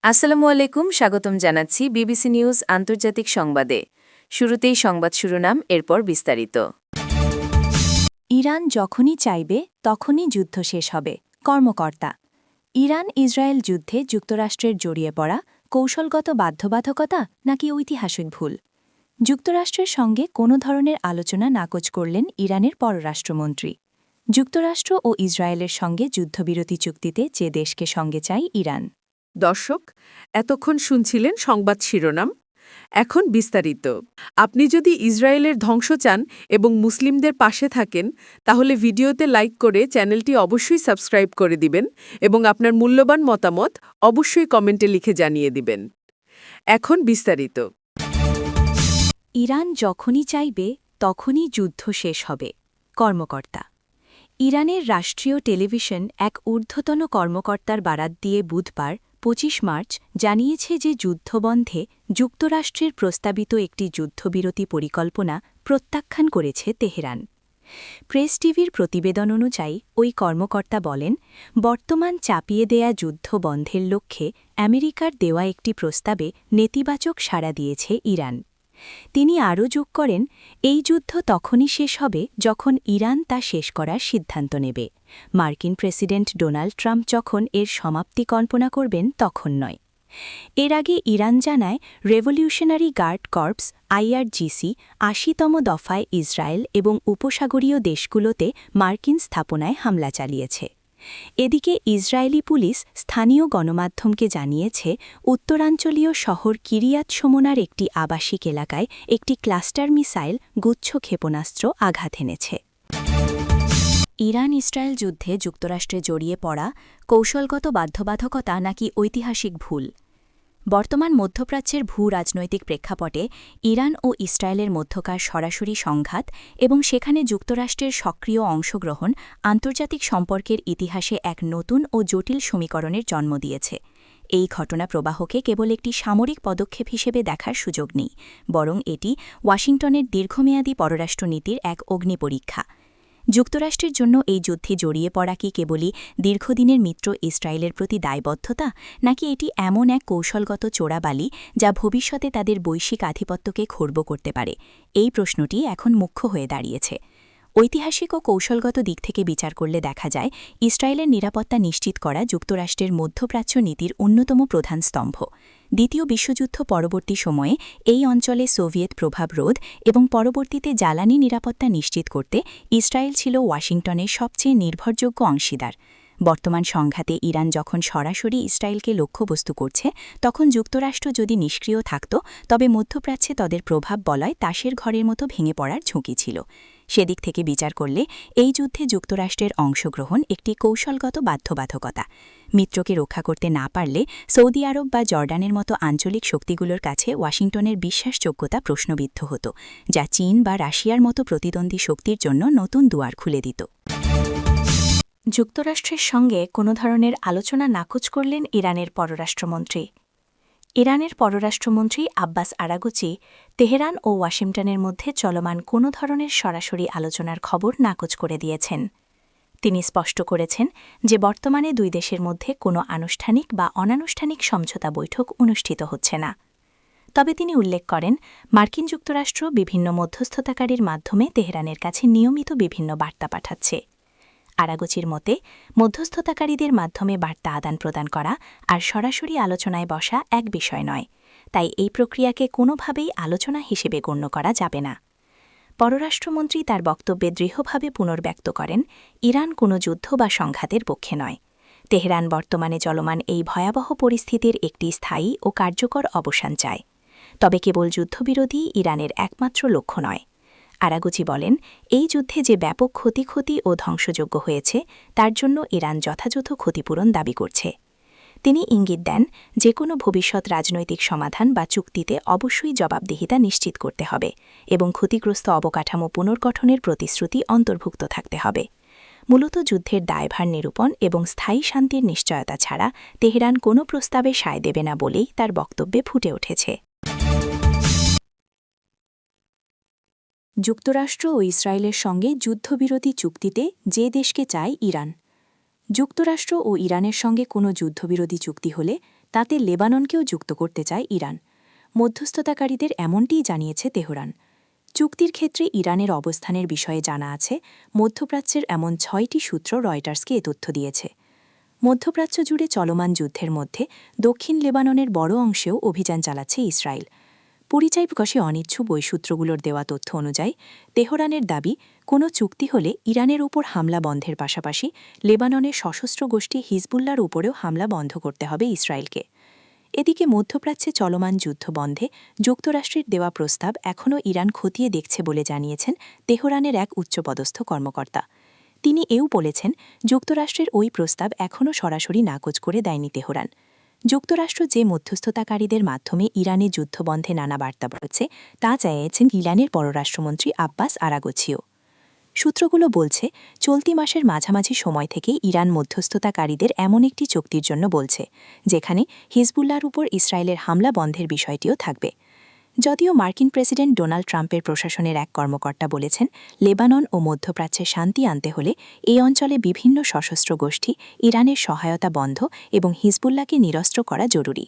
আসসালামু আলাইকুম, স্বাগতম জানাচ্ছি বিবিসি নিউজ আন্তর্জাতিক সংবাদে। শুরুতেই সংবাদ শিরোনাম, এরপর বিস্তারিত। ইরান যখনই চাইবে তখনই যুদ্ধ শেষ হবে, কর্মকর্তা। ইরান ইসরায়েল যুদ্ধে যুক্তরাষ্ট্রের জড়িয়ে পড়া কৌশলগত বাধ্যবাধকতা নাকি ঐতিহাসিক ভুল? যুক্তরাষ্ট্রের সঙ্গে কোনো ধরনের আলোচনা নাকচ করলেন ইরানের পররাষ্ট্রমন্ত্রী। যুক্তরাষ্ট্র ও ইসরায়েলের সঙ্গে যুদ্ধবিরতি চুক্তিতে যে দেশকে সঙ্গে চায় ইরান। দর্শক, এতক্ষণ শুনছিলেন সংবাদ শিরোনাম। এখন বিস্তারিত। আপনি যদি ইসরায়েলের ধ্বংস চান এবং মুসলিমদের পাশে থাকেন, তাহলে ভিডিওতে লাইক করে চ্যানেলটি অবশ্যই সাবস্ক্রাইব করে দিবেন এবং আপনার মূল্যবান মতামত অবশ্যই কমেন্টে লিখে জানিয়ে দিবেন। এখন বিস্তারিত। ইরান যখনই চাইবে তখনই যুদ্ধ শেষ হবে, কর্মকর্তা। ইরানের রাষ্ট্রীয় টেলিভিশন এক ঊর্ধ্বতন কর্মকর্তার বারাত দিয়ে বুধবার ২৫ মার্চ জানিয়েছে যে যুদ্ধবন্ধে যুক্তরাষ্ট্রের প্রস্তাবিত একটি যুদ্ধবিরতি পরিকল্পনা প্রত্যাখ্যান করেছে তেহরান। প্রেস টিভির প্রতিবেদন অনুযায়ী ওই কর্মকর্তা বলেন, বর্তমান চাপিয়ে দেয়া যুদ্ধ বন্ধের লক্ষ্যে আমেরিকার দেওয়া একটি প্রস্তাবে নেতিবাচক সাড়া দিয়েছে ইরান। তিনি আরও যোগ করেন, এই যুদ্ধ তখনই শেষ হবে যখন ইরান তা শেষ করার সিদ্ধান্ত নেবে। মার্কিন প্রেসিডেন্ট ডোনাল্ড ট্রাম্প যখন এর সমাপ্তি কল্পনা করবেন তখন নয়। এর আগে ইরান জানায়, রেভলিউশনারি গার্ড কর্পস আইআরজিসি ৮০তম দফায় ইসরায়েল এবং উপসাগরীয় দেশগুলোতে মার্কিন স্থাপনায় হামলা চালিয়েছে। এদিকে ইসরায়েলি পুলিশ স্থানীয় গণমাধ্যমকে জানিয়েছে, উত্তরাঞ্চলীয় শহর কিরিয়াত শোমোনার একটি আবাসিক এলাকায় একটি ক্লাস্টার মিসাইল গুচ্ছ ক্ষেপণাস্ত্র আঘাত এনেছে। ইরান ইসরায়েল যুদ্ধে যুক্তরাষ্ট্রে জড়িয়ে পড়া কৌশলগত বাধ্যবাধকতা নাকি ঐতিহাসিক ভুল? বর্তমান মধ্যপ্রাচ্যের ভূ রাজনৈতিক প্রেক্ষাপটে ইরান ও ইসরায়েলের মধ্যকার সরাসরি সংঘাত এবং সেখানে যুক্তরাষ্ট্রের সক্রিয় অংশগ্রহণ আন্তর্জাতিক সম্পর্কের ইতিহাসে এক নতুন ও জটিল সমীকরণের জন্ম দিয়েছে। এই ঘটনা প্রবাহকে কেবল একটি সামরিক পদক্ষেপ হিসেবে দেখার সুযোগ নেই, বরং এটি ওয়াশিংটনের দীর্ঘমেয়াদী পররাষ্ট্রনীতির এক অগ্নিপরীক্ষা। যুক্তরাষ্ট্রের জন্য এই যুদ্ধে জড়িয়ে পড়া কি কেবলই দীর্ঘদিনের মিত্র ইসরায়েলের প্রতি দায়বদ্ধতা, নাকি এটি এমন এক কৌশলগত চোরাবালি যা ভবিষ্যতে তাদের বৈশ্বিক আধিপত্যকে খর্ব করতে পারে? এই প্রশ্নটি এখন মুখ্য হয়ে দাঁড়িয়েছে। ঐতিহাসিক ও কৌশলগত দিক থেকে বিচার করলে দেখা যায়, ইসরায়েলের নিরাপত্তা নিশ্চিত করা যুক্তরাষ্ট্রের মধ্যপ্রাচ্য নীতির অন্যতম প্রধান স্তম্ভ। দ্বিতীয় বিশ্বযুদ্ধ পরবর্তী সময়ে এই অঞ্চলে সোভিয়েত প্রভাব রোধ এবং পরবর্তীতে জ্বালানি নিরাপত্তা নিশ্চিত করতে ইসরায়েল ছিল ওয়াশিংটনের সবচেয়ে নির্ভরযোগ্য অংশীদার। বর্তমান সংঘাতে ইরান যখন সরাসরি ইসরায়েলকে লক্ষ্যবস্তু করছে, তখন যুক্তরাষ্ট্র যদি নিষ্ক্রিয় থাকত, তবে মধ্যপ্রাচ্যে তাদের প্রভাব বলয় তাসের ঘরের মতো ভেঙে পড়ার ঝুঁকি ছিল। সেদিক থেকে বিচার করলে এই যুদ্ধে যুক্তরাষ্ট্রের অংশগ্রহণ একটি কৌশলগত বাধ্যবাধকতা। মিত্রকে রক্ষা করতে না পারলে সৌদি আরব বা জর্ডানের মতো আঞ্চলিক শক্তিগুলোর কাছে ওয়াশিংটনের বিশ্বাসযোগ্যতা প্রশ্নবিদ্ধ হতো, যা চীন বা রাশিয়ার মতো প্রতিদ্বন্দ্বী শক্তির জন্য নতুন দুয়ার খুলে দিত। যুক্তরাষ্ট্রের সঙ্গে কোনো ধরনের আলোচনা নাকচ করলেন ইরানের পররাষ্ট্রমন্ত্রী। ইরানের পররাষ্ট্রমন্ত্রী আব্বাস আরাগচি তেহরান ও ওয়াশিংটনের মধ্যে চলমান কোনো ধরনের সরাসরি আলোচনার খবর নাকচ করে দিয়েছেন। তিনি স্পষ্ট করেছেন যে বর্তমানে দুই দেশের মধ্যে কোনো আনুষ্ঠানিক বা অনানুষ্ঠানিক সমঝোতা বৈঠক অনুষ্ঠিত হচ্ছে না। তবে তিনি উল্লেখ করেন, মার্কিন যুক্তরাষ্ট্র বিভিন্ন মধ্যস্থতাকারীর মাধ্যমে তেহরানের কাছে নিয়মিত বিভিন্ন বার্তা পাঠাচ্ছে। আরাগচির মতে, মধ্যস্থতাকারীদের মাধ্যমে বার্তা আদান প্রদান করা আর সরাসরি আলোচনায় বসা এক বিষয় নয়, তাই এই প্রক্রিয়াকে কোনোভাবেই আলোচনা হিসেবে গণ্য করা যাবে না। পররাষ্ট্রমন্ত্রী তার বক্তব্যে দৃঢ়ভাবে পুনর্ব্যক্ত করেন, ইরান কোনো যুদ্ধ বা সংঘাতের পক্ষে নয়। তেহরান বর্তমানে চলমান এই ভয়াবহ পরিস্থিতির একটি স্থায়ী ও কার্যকর অবসান চায়। তবে কেবল যুদ্ধবিরোধী ইরানের একমাত্র লক্ষ্য নয়। আরাগচি বলেন, এই যুদ্ধে যে ব্যাপক ক্ষতি ও ধ্বংসযোগ্য হয়েছে, তার জন্য ইরান যথাযথ ক্ষতিপূরণ দাবি করছে। তিনি ইঙ্গিত দেন, যে কোনো ভবিষ্যৎ রাজনৈতিক সমাধান বা চুক্তিতে অবশ্যই জবাবদিহিতা নিশ্চিত করতে হবে এবং ক্ষতিগ্রস্ত অবকাঠামো পুনর্গঠনের প্রতিশ্রুতি অন্তর্ভুক্ত থাকতে হবে। মূলত যুদ্ধের দায়ভার নিরূপণ এবং স্থায়ী শান্তির নিশ্চয়তা ছাড়া তেহরান কোনো প্রস্তাবে সায় দেবে না বলেই তার বক্তব্যে ফুটে উঠেছে। যুক্তরাষ্ট্র ও ইসরায়েলের সঙ্গে যুদ্ধবিরতি চুক্তিতে যে দেশকে চায় ইরান। যুক্তরাষ্ট্র ও ইরানের সঙ্গে কোনো যুদ্ধবিরতি চুক্তি হলে তাতে লেবাননকেও যুক্ত করতে চায় ইরান। মধ্যস্থতাকারীদের এমনটিই জানিয়েছে তেহরান। চুক্তির ক্ষেত্রে ইরানের অবস্থানের বিষয়ে জানা আছে মধ্যপ্রাচ্যের এমন 6টি সূত্র রয়টার্সকে এ তথ্য দিয়েছে। মধ্যপ্রাচ্য জুড়ে চলমান যুদ্ধের মধ্যে দক্ষিণ লেবাননের বড় অংশেও অভিযান চালাচ্ছে ইসরায়েল। পরিচয় প্রকাশে অনিচ্ছুক ওই সূত্রগুলোর দেওয়া তথ্য অনুযায়ী তেহরানের দাবি কোনো চুক্তি হলে ইরানের উপর হামলা বন্ধের পাশাপাশি লেবাননের সশস্ত্র গোষ্ঠী হিজবুল্লার উপরেও হামলা বন্ধ করতে হবে ইসরায়েলকে। এদিকে মধ্যপ্রাচ্যে চলমান যুদ্ধ বন্ধে যুক্তরাষ্ট্রের দেওয়া প্রস্তাব এখনও ইরান খতিয়ে দেখছে বলে জানিয়েছেন তেহরানের এক উচ্চপদস্থ কর্মকর্তা। তিনি এও বলেছেন, যুক্তরাষ্ট্রের ওই প্রস্তাব এখনও সরাসরি নাকচ করে দেয়নি তেহরান। যুক্তরাষ্ট্র যে মধ্যস্থতাকারীদের মাধ্যমে ইরানে যুদ্ধবন্ধে নানা বার্তা বলছে তা চাইছেন ইরানের পররাষ্ট্রমন্ত্রী আব্বাস আরাগচিও। সূত্রগুলো বলছে, চলতি মাসের মাঝামাঝি সময় থেকেই ইরান মধ্যস্থতাকারীদের এমন একটি চুক্তির জন্য বলছে, যেখানে হিজবুল্লাহর উপর ইসরায়েলের হামলা বন্ধের বিষয়টিও থাকবে। যদিও মার্কিন প্রেসিডেন্ট ডোনাল্ড ট্রাম্পের প্রশাসনের এক কর্মকর্তা বলেছেন, লেবানন ও মধ্যপ্রাচ্যে শান্তি আনতে হলে এই অঞ্চলে বিভিন্ন সশস্ত্র গোষ্ঠী ইরানের সহায়তা বন্ধ এবং হিজবুল্লাহকে নিরস্ত্র করা জরুরি।